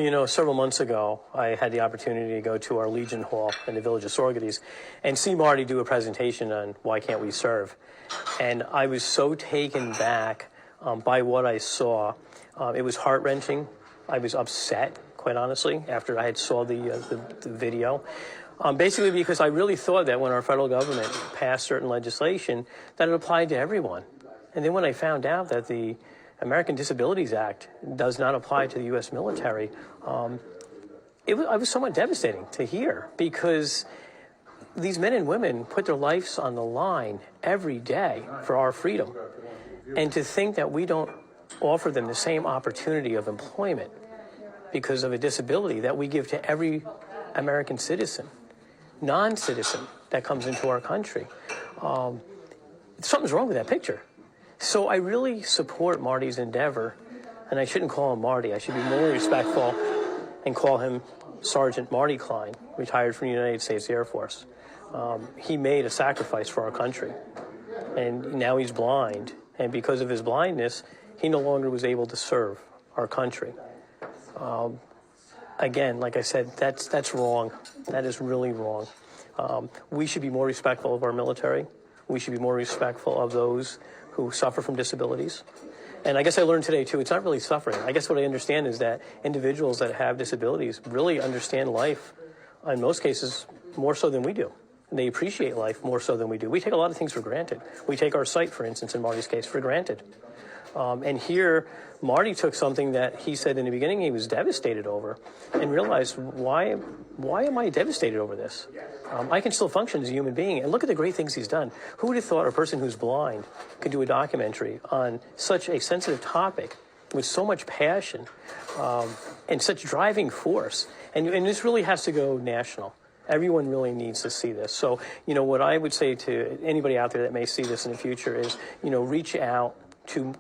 You know, several months ago, I had the opportunity to go to our Legion Hall in the village of Saugerties and see Marty do a presentation on why can't we serve. And I was so taken back by what I saw. It was heart-wrenching. I was upset, quite honestly, after I had saw the video. Basically because I really thought that when our federal government passed certain legislation, that it applied to everyone. And then when I found out that the American Disabilities Act does not apply to the U.S. military, I was somewhat devastating to hear, because these men and women put their lives on the line every day for our freedom. And to think that we don't offer them the same opportunity of employment because of a disability that we give to every American citizen, non-citizen that comes into our country, something's wrong with that picture. So I really support Marty's endeavor, and I shouldn't call him Marty. I should be more respectful and call him Sergeant Marty Klein, retired from the United States Air Force. He made a sacrifice for our country, and now he's blind. And because of his blindness, he no longer was able to serve our country. Again, like I said, that's wrong. That is really wrong. We should be more respectful of our military. We should be more respectful of those who suffer from disabilities. And I guess I learned today, too, it's not really suffering. I guess what I understand is that individuals that have disabilities really understand life, in most cases, more so than we do. And they appreciate life more so than we do. We take a lot of things for granted. We take our sight, for instance, in Marty's case, for granted. And here, Marty took something that he said in the beginning he was devastated over and realized, why am I devastated over this? I can still function as a human being. And look at the great things he's done. Who would have thought a person who's blind could do a documentary on such a sensitive topic with so much passion and such driving force? And this really has to go national. Everyone really needs to see this. So, you know, what I would say to anybody out there that may see this in the future is, you know, reach out to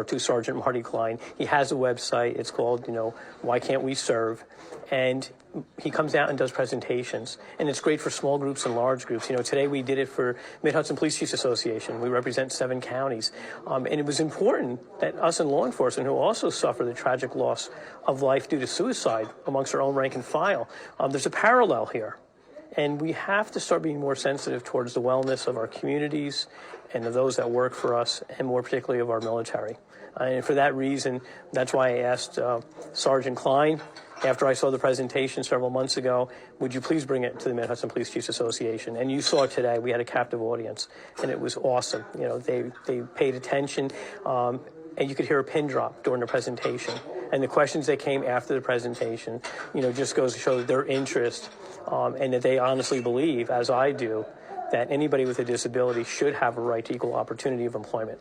to Sergeant Marty Klein. He has a website. It's called, you know, Why Can't We Serve? And he comes out and does presentations. And it's great for small groups and large groups. You know, today we did it for Mid-Hudson Police Chiefs Association. We represent 7 counties. And it was important that us in law enforcement, who also suffer the tragic loss of life due to suicide amongst our own rank and file, there's a parallel here. And we have to start being more sensitive towards the wellness of our communities and of those that work for us, and more particularly of our military. And for that reason, that's why I asked Sergeant Klein, after I saw the presentation several months ago, would you please bring it to the Mid-Hudson Police Chiefs Association? And you saw today, we had a captive audience, and it was awesome. You know, they paid attention, and you could hear a pin drop during the presentation. And the questions that came after the presentation, you know, just goes to show their interest, and that they honestly believe, as I do, that anybody with a disability should have a right to equal opportunity of employment.